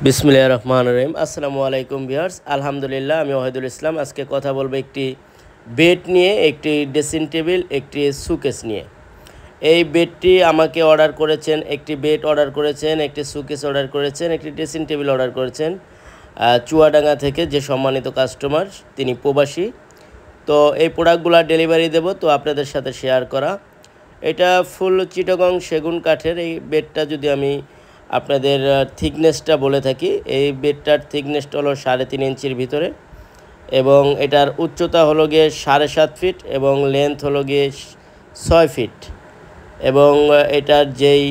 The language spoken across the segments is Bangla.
বিসমিল্লাহির রহমানির রহিম। আসসালামু আলাইকুম ভিউয়ার্স। আলহামদুলিল্লাহ, আমি ওয়াহিদুল ইসলাম। আজকে কথা বলবো একটি বেড নিয়ে, একটি ড্রেসিং টেবিল, একটি সুকেস নিয়ে। এই বেডটি আমাকে অর্ডার করেছেন, একটি বেড অর্ডার করেছেন, একটি সুকেস অর্ডার করেছেন, একটি ড্রেসিং টেবিল অর্ডার করেছেন চুয়াডাঙ্গা থেকে। যে সম্মানিত কাস্টমার, তিনি প্রবাসী। তো এই প্রোডাক্টগুলো ডেলিভারি দেব, তো আপনাদের সাথে শেয়ার করা। এটা ফুল চিটাগং সেগুন কাঠের এই বেডটা। যদি আমি আপনাদের থিকনেসটা বলে থাকি, এই বেডটার থিকনেসটা হলো 3.5 ইঞ্চির ভিতরে, এবং এটার উচ্চতা হলো গিয়ে 7.5 ফিট এবং লেন্থ হলো গিয়ে 6 ফিট। এবং এটার যেই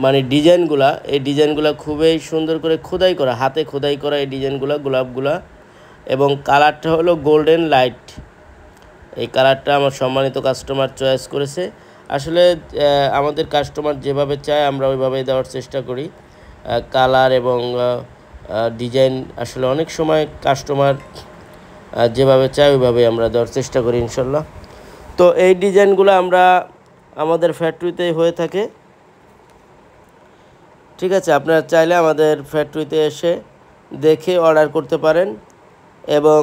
মানে ডিজাইনগুলা, এই ডিজাইনগুলো খুবই সুন্দর করে খোদাই করা, হাতে খোদাই করা এই ডিজাইনগুলো, গোলাপগুলা। এবং কালারটা হলো গোল্ডেন লাইট। এই কালারটা আমার সম্মানিত কাস্টমার চয়েস করেছে। আসলে আমাদের কাস্টমার যেভাবে চায় আমরা ওইভাবেই দেওয়ার চেষ্টা করি। কালার এবং ডিজাইন আসলে অনেক সময় কাস্টমার যেভাবে চায় ওইভাবেই আমরা দেওয়ার চেষ্টা করি ইনশাল্লাহ। তো এই ডিজাইনগুলো আমরা আমাদের ফ্যাক্টরিতেই হয়ে থাকে। ঠিক আছে, আপনারা চাইলে আমাদের ফ্যাক্টরিতে এসে দেখে অর্ডার করতে পারেন, এবং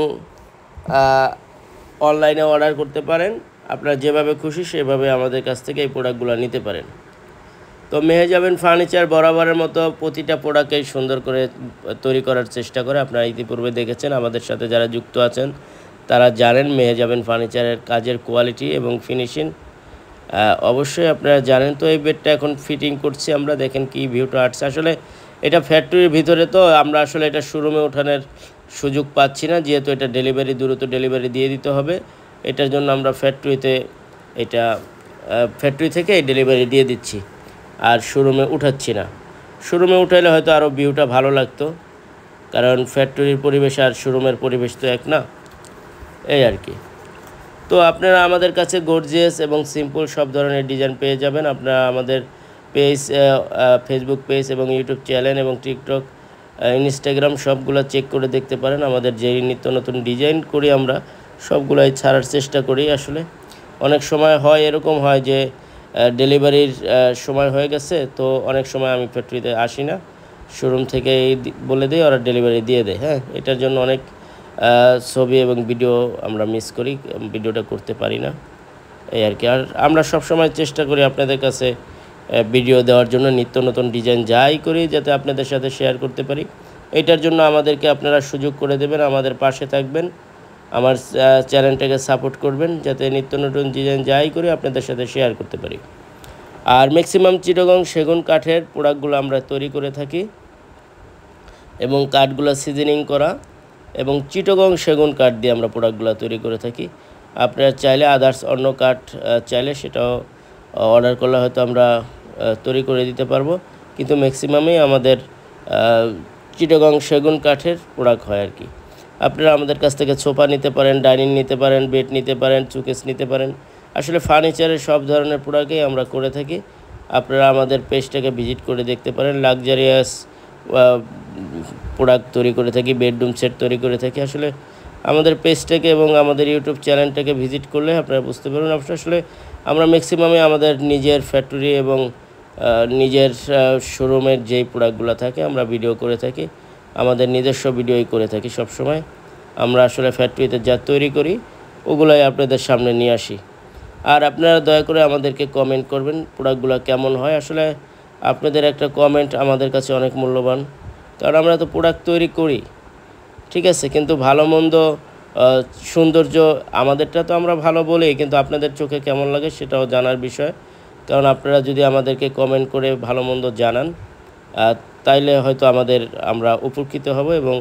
অনলাইনে অর্ডার করতে পারেন। আপনারা যেভাবে খুশি সেভাবে আমাদের কাছ থেকে এই প্রোডাক্টগুলো নিতে পারেন। তো মেহেজাবিন ফার্নিচার বরাবরের মতো প্রতিটা প্রোডাক্টই সুন্দর করে তৈরি করার চেষ্টা করে। আপনারা ইতিপূর্বে দেখেছেন, আমাদের সাথে যারা যুক্ত আছেন তারা জানেন মেহেজাবিন ফার্নিচারের কাজের কোয়ালিটি এবং ফিনিশিং অবশ্যই আপনারা জানেন। তো এই বেডটা এখন ফিটিং করছি আমরা, দেখেন কি ভিউটা আসছে। আসলে এটা ফ্যাক্টরির ভিতরে, তো আমরা আসলে এটা শোরুমে ওঠানোর সুযোগ পাচ্ছি না, যেহেতু এটা ডেলিভারি, দ্রুত ডেলিভারি দিয়ে দিতে হবে। এটার জন্য আমরা ফ্যাক্টরি থেকে এই ডেলিভারি দিয়ে দিচ্ছি, আর শোরুমে উঠাচ্ছি না। শোরুমে উঠাইলে হয়তো আরও ভিউটা ভালো লাগতো, কারণ ফ্যাক্টরির পরিবেশ আর শোরুমের পরিবেশ তো এক না, এই আর কি। তো আপনারা আমাদের কাছে গর্জিয়াস এবং সিম্পল সব ধরনের ডিজাইন পেয়ে যাবেন। আপনারা আমাদের পেজ, ফেসবুক পেজ এবং ইউটিউব চ্যানেল এবং টিকটক, ইনস্টাগ্রাম সবগুলো চেক করে দেখতে পারেন। আমাদের যেই নিত্য নতুন ডিজাইন করি আমরা সবগুলাই ছাড়ার চেষ্টা করি। আসলে অনেক সময় হয়, এরকম হয় যে ডেলিভারির সময় হয়ে গেছে, তো অনেক সময় আমি ফ্যাক্টরিতে আসি না, শোরুম থেকে বলে দিই, ওরা ডেলিভারি দিয়ে দেয়। হ্যাঁ, এটার জন্য অনেক ছবি এবং ভিডিও আমরা মিস করি, ভিডিওটা করতে পারি না, এই আর কি। আর আমরা সবসময় চেষ্টা করি আপনাদের কাছে ভিডিও দেওয়ার জন্য, নিত্য নতুন ডিজাইন যাই করি যাতে আপনাদের সাথে শেয়ার করতে পারি। এইটার জন্য আমাদেরকে আপনারা সুযোগ করে দেবেন, আমাদের পাশে থাকবেন, আমার চ্যানেলটাকে সাপোর্ট করবেন, যাতে নিত্য নতুন ডিজাইন যাই করি আপনাদের সাথে শেয়ার করতে পারি। আর ম্যাক্সিমাম চিটাগং সেগুন কাঠের প্রোডাক্টগুলো আমরা তৈরি করে থাকি, এবং কাঠগুলো সিজনিং করা, এবং চিটাগং সেগুন কাঠ দিয়ে আমরা প্রোডাক্টগুলো তৈরি করে থাকি। আপনারা চাইলে আদার্স অন্য কাঠ চাইলে সেটাও অর্ডার করলে হয়তো আমরা তৈরি করে দিতে পারবো, কিন্তু ম্যাক্সিমামই আমাদের চিটাগং সেগুন কাঠের প্রোডাক্ট হয় আর কি। আপনারা আমাদের কাছ থেকে সোফা নিতে পারেন, ডাইনিং নিতে পারেন, বেড নিতে পারেন, সুকেস নিতে পারেন। আসলে ফার্নিচারের সব ধরনের প্রোডাক্টই আমরা করে থাকি। আপনারা আমাদের পেজটাকে ভিজিট করে দেখতে পারেন। লাক্সারিয়াস প্রোডাক্ট তৈরি করে থাকি, বেডরুম সেট তৈরি করে থাকি। আসলে আমাদের পেজটাকে এবং আমাদের ইউটিউব চ্যানেলটাকে ভিজিট করলে আপনারা বুঝতে পারবেন। আসলে আমরা ম্যাক্সিমামে আমাদের নিজের ফ্যাক্টরি এবং নিজের শোরুমের যেই প্রোডাক্টগুলো থাকে আমরা ভিডিও করে থাকি, আমাদের নিজস্ব ভিডিওই করে থাকি সবসময়। আমরা আসলে ফ্যাক্টরিতে যা তৈরি করি ওগুলাই আপনাদের সামনে নিয়ে আসি। আর আপনারা দয়া করে আমাদেরকে কমেন্ট করবেন প্রোডাক্টগুলো কেমন হয়। আসলে আপনাদের একটা কমেন্ট আমাদের কাছে অনেক মূল্যবান, কারণ আমরা তো প্রোডাক্ট তৈরি করি, ঠিক আছে, কিন্তু ভালো মন্দ সৌন্দর্য আমাদেরটা তো আমরা ভালো বলি, কিন্তু আপনাদের চোখে কেমন লাগে সেটাও জানার বিষয়। কারণ আপনারা যদি আমাদেরকে কমেন্ট করে ভালো মন্দ জানান, তাইলে হয়তো আমরা উপকৃত হব, এবং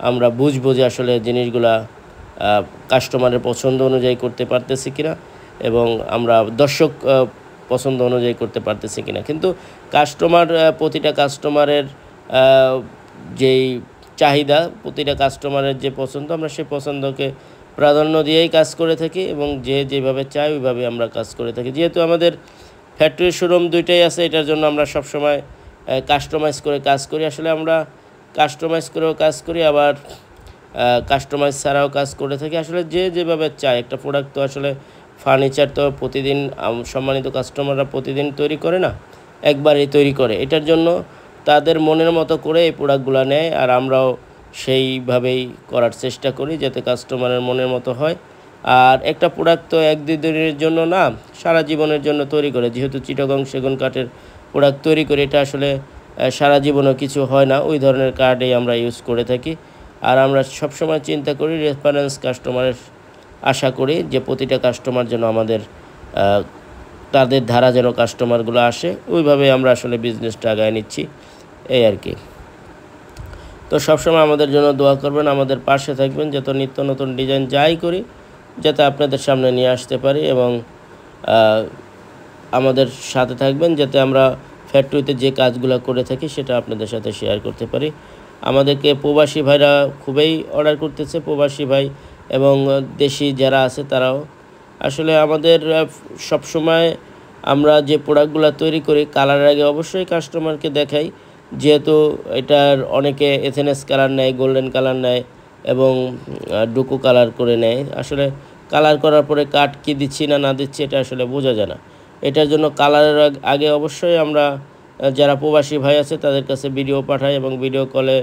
আমরা বুঝবো যে আসলে জিনিসগুলা কাস্টমারের পছন্দ অনুযায়ী করতে পারতেছি কিনা, এবং আমরা দর্শক পছন্দ অনুযায়ী করতে পারতেছি কিনা। কিন্তু প্রতিটা কাস্টমারের যেই চাহিদা, প্রতিটা কাস্টমারের যে পছন্দ, আমরা সেই পছন্দকে প্রাধান্য দিয়েই কাজ করে থাকি, এবং যেভাবে চাই ওইভাবে আমরা কাজ করে থাকি। যেহেতু আমাদের ফ্যাক্টরি শোরুম দুইটাই আছে, এটার জন্য আমরা সবসময় কাস্টমাইজ করে কাজ করি। আসলে আমরা কাস্টমাইজ করেও কাজ করি, আবার কাস্টমাইজ ছাড়াও কাজ করে থাকি। আসলে যেভাবে চায় একটা প্রোডাক্ট, তো আসলে ফার্নিচার তো প্রতিদিন সম্মানিত কাস্টমাররা প্রতিদিন তৈরি করে না, একবারেই তৈরি করে। এটার জন্য তাদের মনের মতো করে এই প্রোডাক্টগুলো নেয়, আর আমরাও সেইভাবেই করার চেষ্টা করি যাতে কাস্টমারের মনের মতো হয়। আর একটা প্রোডাক্ট তো 1-2 দিনের জন্য না, সারা জীবনের জন্য তৈরি করে। যেহেতু চিটাগং সেগুন কাঠের প্রোডাক্ট তৈরি করে, এটা আসলে সারা জীবনও কিছু হয় না, ওই ধরনের কাঠই আমরা ইউজ করে থাকি। আর আমরা সবসময় চিন্তা করি রেফারেন্স কাস্টমারের, আশা করি যে প্রতিটা কাস্টমার যেন আমাদের তাদের ধারা যেন কাস্টমারগুলো আসে, ওইভাবে আমরা আসলে বিজনেসটা আগায় নিচ্ছি, এই আর কি। তো সবসময় আমাদের জন্য দোয়া করবেন, আমাদের পাশে থাকবেন, যাতে নিত্য নতুন ডিজাইন যাই করি যাতে আপনাদের সামনে নিয়ে আসতে পারি, এবং আমাদের সাথে থাকবেন যাতে আমরা ফ্যাক্টরিতে যে কাজগুলো করে থাকি সেটা আপনাদের সাথে শেয়ার করতে পারি। আমাদেরকে প্রবাসী ভাইরা খুবই অর্ডার করতেছে, প্রবাসী ভাই এবং দেশি যারা আছে তারাও। আসলে আমাদের সবসময় আমরা যে প্রোডাক্টগুলো তৈরি করি কালারের আগে অবশ্যই কাস্টমারকে দেখাই, যেহেতু এটার অনেকে এথেনেস কালার নেয়, গোল্ডেন কালার নেয় এবং ডুকু কালার করে নেয়। আসলে কালার করার পরে কাট কি দিচ্ছি না দিচ্ছি এটা আসলে বোঝা যায় না। এটার জন্য কালারের আগে অবশ্যই আমরা যারা প্রবাসী ভাই আছে তাদের কাছে ভিডিও পাঠাই এবং ভিডিও কলে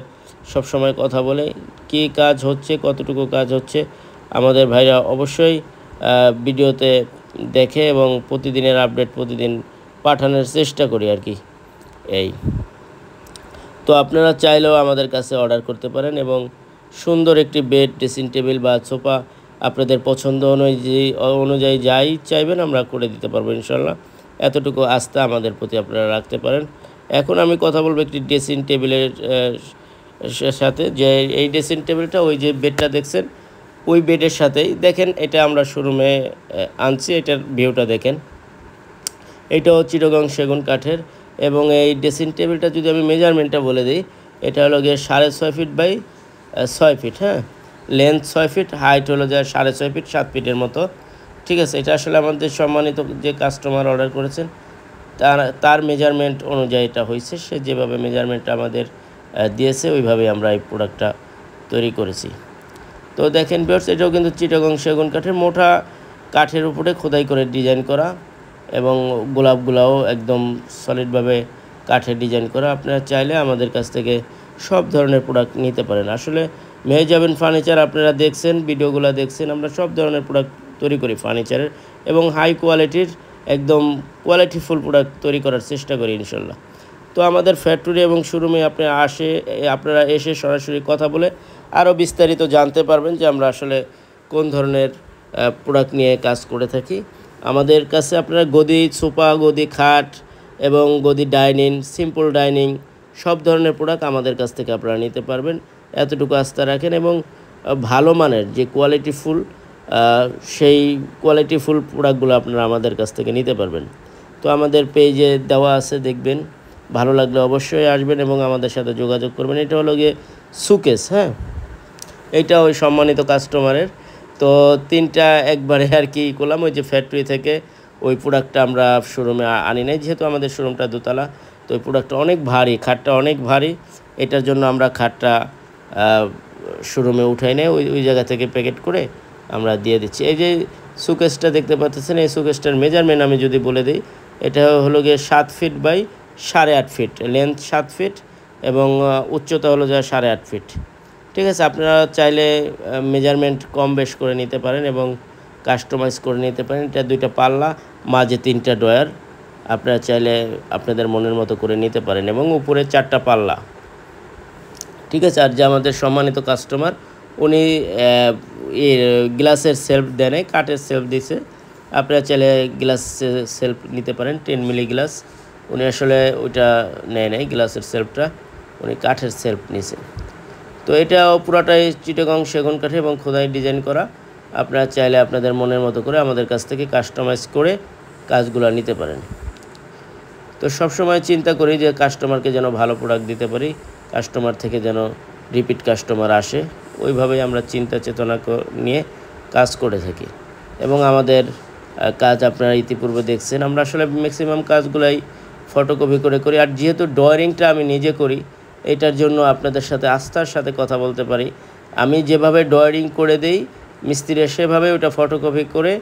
সবসময় কথা বলে কি কাজ হচ্ছে, কতটুকু কাজ হচ্ছে আমাদের ভাইরা অবশ্যই ভিডিওতে দেখে, এবং প্রতিদিনের আপডেট প্রতিদিন পাঠানোর চেষ্টা করি আর কি। এই তো আপনারা চাইলেও আমাদের কাছে অর্ডার করতে পারেন, এবং সুন্দর একটি বেড, ড্রেসিং টেবিল বা সোফা আপনাদের পছন্দ অনুযায়ী যাই চাইবেন আমরা করে দিতে পারবো ইনশাল্লাহ। এতটুকু আস্থা আমাদের প্রতি আপনারা রাখতে পারেন। এখন আমি কথা বলবো একটি ড্রেসিং টেবিলের সাথে, যে এই ড্রেসিং টেবিলটা ওই যে বেডটা দেখছেন ওই বেডের সাথেই, দেখেন এটা আমরা শোরুমে আনছি, এটার ভিউটা দেখেন। এটাও চিটাগং সেগুন কাঠের, এবং এই ড্রেসিং টেবিলটা যদি আমি মেজারমেন্টটা বলে দিই, এটা হলো গিয়ে 6.5 ফিট বাই 6 ফিট, হ্যাঁ, লেন্থ 6 ফিট, হাইট হলো যায় 6.5 ফিট, 7 ফিটের মতো, ঠিক আছে। এটা আসলে আমাদের সম্মানিত যে কাস্টমার অর্ডার করেছেন তার মেজারমেন্ট অনুযায়ী এটা হয়েছে, সে যেভাবে মেজারমেন্টটা আমাদের দিয়েছে ওইভাবেই আমরা এই প্রোডাক্টটা তৈরি করেছি। তো দেখেন ভিউয়ার্স, এটাও কিন্তু চিটাগং সেগুন কাঠের, মোটা কাঠের উপরে খোদাই করে ডিজাইন করা, এবং গোলাপগুলাও একদম সলিডভাবে কাঠের ডিজাইন করা। আপনারা চাইলে আমাদের কাছ থেকে সব ধরনের প্রোডাক্ট নিতে পারেন। আসলে মেহজাবিন ফার্নিচার আপনারা দেখছেন, ভিডিওগুলো দেখছেন, আমরা সব ধরনের প্রোডাক্ট তৈরি করি ফার্নিচারের, এবং হাই কোয়ালিটির একদম কোয়ালিটিফুল প্রোডাক্ট তৈরি করার চেষ্টা করি ইনশাল্লাহ। তো আমাদের ফ্যাক্টরি এবং শোরুমে আপনারা এসে সরাসরি কথা বলে আরও বিস্তারিত জানতে পারবেন যে আমরা আসলে কোন ধরনের প্রোডাক্ট নিয়ে কাজ করে থাকি। আমাদের কাছে আপনারা গদি সোফা, গদি খাট এবং গদি ডাইনিং, সিম্পল ডাইনিং সব ধরনের প্রোডাক্ট আমাদের কাছ থেকে আপনারা নিতে পারবেন, এতটুকু আস্থা রাখেন। এবং ভালো মানের যে কোয়ালিটিফুল সেই কোয়ালিটিফুল প্রোডাক্টগুলো আপনারা আমাদের কাছ থেকে নিতে পারবেন। তো আমাদের পেজে দেওয়া আছে, দেখবেন, ভালো লাগলে অবশ্যই আসবেন এবং আমাদের সাথে যোগাযোগ করবেন। এটা হলো গিয়ে সুকেস, হ্যাঁ, এইটা ওই সম্মানিত কাস্টমারের। তো তিনটা একবারে আর কি করলাম, ওই যে ফ্যাক্টরি থেকে ওই প্রোডাক্টটা আমরা শোরুমে আনি নাই, যেহেতু আমাদের শোরুমটা দোতলা। তো ওই প্রোডাক্টটা অনেক ভারী, খাটটা অনেক ভারী, এটার জন্য আমরা খাটটা শোরুমে উঠাই নেই, ওই জায়গা থেকে প্যাকেট করে আমরা দিয়ে দিচ্ছি। এই যে সুকেসটা দেখতে পাচ্ছেন, এই সুকেসটার মেজারমেন্ট আমি যদি বলে দিই, এটা হলো গিয়ে 7 feet by 8.5 feet, length 7 feet এবং উচ্চতা হলো যায় 8.5 ফিট, ঠিক আছে। আপনারা চাইলে মেজারমেন্ট কম বেশ করে নিতে পারেন এবং কাস্টমাইজ করে নিতে পারেন। এটা 2টা পাল্লা, মাঝে 3টা ডয়ার, আপনারা চাইলে আপনাদের মনের মতো করে নিতে পারেন, এবং উপরে 4টা পাল্লা, ঠিক আছে। আর যে আমাদের সম্মানিত কাস্টমার, উনি গ্লাসের সেলফ দেন, কাঠের সেলফ দিছে, আপনারা চাইলে গ্লাস সেলফ নিতে পারেন, 10 মিলি গ্লাস। উনি আসলে ওইটা নেয় নাই, গ্লাসের সেলফটা, উনি কাঠের সেলফ নিছে। তো এটাও পুরাটাই চিটাগং সেগুন কাঠে এবং খোদাই ডিজাইন করা। আপনারা চাইলে আপনাদের মনের মতো করে আমাদের কাছ থেকে কাস্টমাইজ করে কাজগুলো নিতে পারেন। তো সবসময় চিন্তা করি যে কাস্টমারকে যেন ভালো প্রোডাক্ট দিতে পারি, কাস্টমার থেকে যেন রিপিট কাস্টমার আসে, ওইভাবেই আমরা চিন্তা চেতনা নিয়ে কাজ করে থাকি। এবং আমাদের কাজ আপনারা ইতিপূর্বে দেখছেন, আমরা আসলে ম্যাক্সিমাম কাজগুলাই ফটোকপি করে করি। আর যেহেতু ড্রয়িংটা আমি নিজে করি, এটার জন্য আপনাদের সাথে আস্থার সাথে কথা বলতে পারি। আমি যেভাবে ড্রয়িং করে দিই, মিস্ত্রিরা সেভাবে ওটা ফটোকপি করে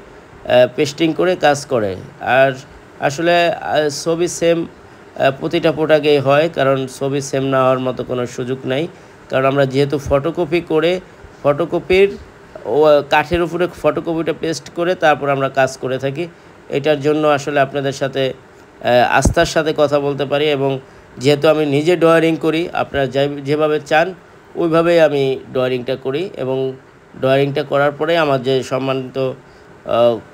পেস্টিং করে কাজ করে। আর আসলে ছবি সেম প্রতিটা প্রোডাক্টেই হয়, কারণ ছবি সেম না হওয়ার মতো কোনো সুযোগ নাই। কারণ আমরা যেহেতু ফটোকপি করে ফটোকপির কাঠের উপরে ফটোকপিটা পেস্ট করে তারপর আমরা কাজ করে থাকি। এটার জন্য আসলে আপনাদের সাথে আস্থার সাথে কথা বলতে পারি, এবং যেহেতু আমি নিজে ড্রয়িং করি, আপনারা যেভাবে চান ওইভাবেই আমি ড্রয়িংটা করি, এবং ড্রয়িংটা করার পরে আমার যে সম্মানিত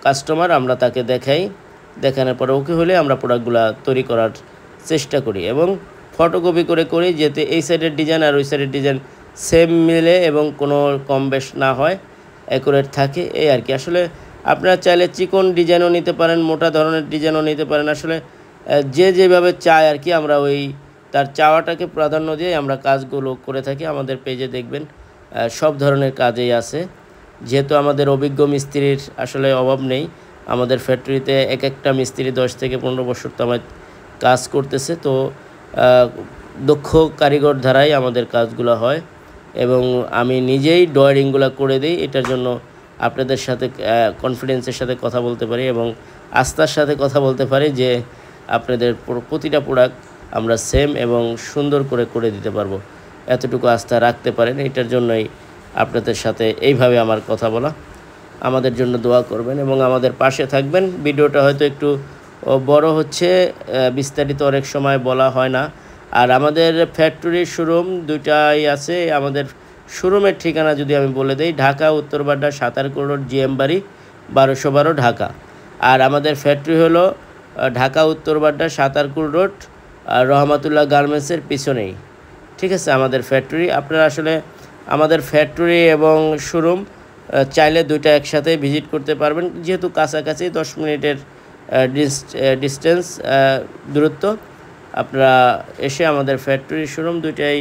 কাস্টমার আমরা তাকে দেখানোর পরে ওকে হলে আমরা প্রোডাক্টগুলো তৈরি করার চেষ্টা করি, এবং ফটোকপি করে করি যাতে এই সাইডের ডিজাইন আর ওই সাইডের ডিজাইন সেম মিলে এবং কোনো কম বেশ না হয়, অ্যাকুরেট থাকে, এই আর কি। আসলে আপনারা চাইলে চিকন ডিজাইনও নিতে পারেন, মোটা ধরনের ডিজাইনও নিতে পারেন। আসলে যে যেভাবে চায় আর কি, আমরা ওই তার চাওয়াটাকে প্রাধান্য দিয়ে আমরা কাজগুলো করে থাকি। আমাদের পেজে দেখবেন সব ধরনের কাজেই আছে। যেহেতু আমাদের অভিজ্ঞ মিস্ত্রির আসলে অভাব নেই, আমাদের ফ্যাক্টরিতে এক একটা মিস্ত্রি 10 থেকে 15 বছর আমার কাজ করতেছে, তো দক্ষ কারিগর দ্বারাই আমাদের কাজগুলো হয়, এবং আমি নিজেই ড্রয়িংগুলো করে দিই। এটার জন্য আপনাদের সাথে কনফিডেন্সের সাথে কথা বলতে পারি এবং আস্থার সাথে কথা বলতে পারি যে আপনাদের প্রতিটা প্রোডাক্ট আমরা সেম এবং সুন্দর করে দিতে পারবো, এতটুকু আস্থা রাখতে পারেন। এটার জন্যই আপনাদের সাথে এইভাবে আমার কথা বলা। আমাদের জন্য দোয়া করবেন এবং আমাদের পাশে থাকবেন। ভিডিওটা হয়তো একটু বড় হচ্ছে, বিস্তারিত অনেক সময় বলা হয় না। আর আমাদের ফ্যাক্টরির শোরুম দুটাই আছে। আমাদের শোরুমের ঠিকানা যদি আমি বলে দিই, ঢাকা উত্তরবাড্ডা সাতারকুল রোড, জিএম বাড়ি 1212 ঢাকা। আর আমাদের ফ্যাক্টরি হলো ঢাকা উত্তরবাড্ডা সাতারকুল রোড রহমাতুল্লাহ গার্মেন্টসের পিছনেই, ঠিক আছে আমাদের ফ্যাক্টরি। আপনারা আসলে আমাদের ফ্যাক্টরি এবং শোরুম চাইলে দুইটা একসাথে ভিজিট করতে পারবেন, যেহেতু কাছাকাছি 10 মিনিটের ডিস্টেন্স দূরত্ব। আপনারা এসে আমাদের ফ্যাক্টরি শোরুম দুইটাই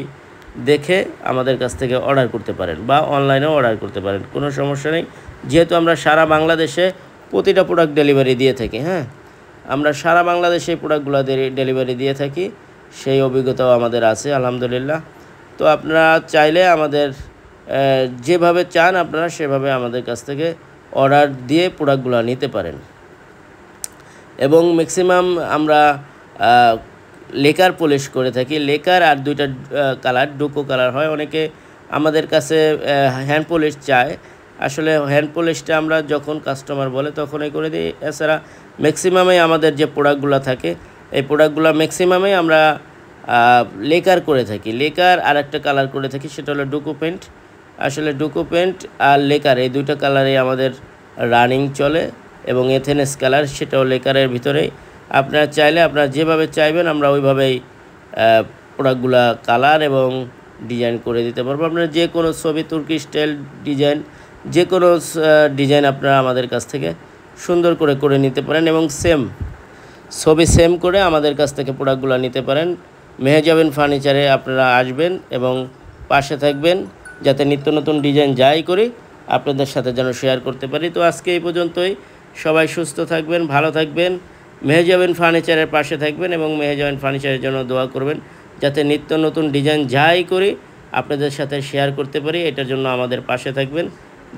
দেখে আমাদের কাছ থেকে অর্ডার করতে পারেন বা অনলাইনেও অর্ডার করতে পারেন, কোনো সমস্যা নেই। যেহেতু আমরা সারা বাংলাদেশে প্রতিটা প্রোডাক্ট ডেলিভারি দিয়ে থাকি, হ্যাঁ, আমরা সারা বাংলাদেশে এই প্রোডাক্টগুলো ডেলিভারি দিয়ে থাকি, সেই অভিজ্ঞতাও আমাদের আছে আলহামদুলিল্লাহ। তো আপনারা চাইলে আমাদের যেভাবে চান আপনারা সেভাবে আমাদের কাছ থেকে অর্ডার দিয়ে প্রোডাক্টগুলো নিতে পারেন। এবং ম্যাক্সিমাম আমরা লেকার পলিশ করে থাকি, লেকার আর দুইটা কালার ডুকো কালার হয়। অনেকে আমাদের কাছে হ্যান্ড পলিশ চায়, আসলে হ্যান্ড পলিশটা আমরা যখন কাস্টমার বলে তখনই করে দিই। এছাড়া ম্যাক্সিমামে আমাদের যে প্রোডাক্টগুলো থাকে এই প্রোডাক্টগুলো ম্যাক্সিমামে আমরা লেকার করে থাকি। লেকার আর একটা কালার করে থাকি, সেটা হলো ডুকো পেন্ট। আসলে ডুকো পেন্ট আর লেকার এই দুইটা কালারই আমাদের রানিং চলে, এবং এথেনেস কালার সেটাও লেকারের ভিতরেই। আপনারা চাইলে আপনারা যেভাবে চাইবেন আমরা ওইভাবেই প্রোডাক্টগুলো কালার এবং ডিজাইন করে দিতে পারবো। আপনারা যে কোনো ছবি, তুর্কি স্টাইল ডিজাইন, যে কোনো ডিজাইন আপনারা আমাদের কাছ থেকে সুন্দর করে নিতে পারেন, এবং ছবি সেম করে আমাদের কাছ থেকে প্রোডাক্টগুলো নিতে পারেন। মেহজাবিন ফার্নিচারে আপনারা আসবেন এবং পাশে থাকবেন, যাতে নিত্য নতুন ডিজাইন যাই করি আপনাদের সাথে যেন শেয়ার করতে পারি। তো আজকে এই পর্যন্তই। সবাই সুস্থ থাকবেন, ভালো থাকবেন, মেহজাবিন ফার্নিচারের পাশে থাকবেন এবং মেহজাবিন ফার্নিচারের জন্য দোয়া করবেন, যাতে নিত্য নতুন ডিজাইন যাই করি আপনাদের সাথে শেয়ার করতে পারি। এটার জন্য আমাদের পাশে থাকবেন,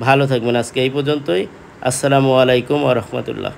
ভালো থাকবেন। আজকে এই পর্যন্তই। আসসালামু আলাইকুম ওয়া রাহমাতুল্লাহ।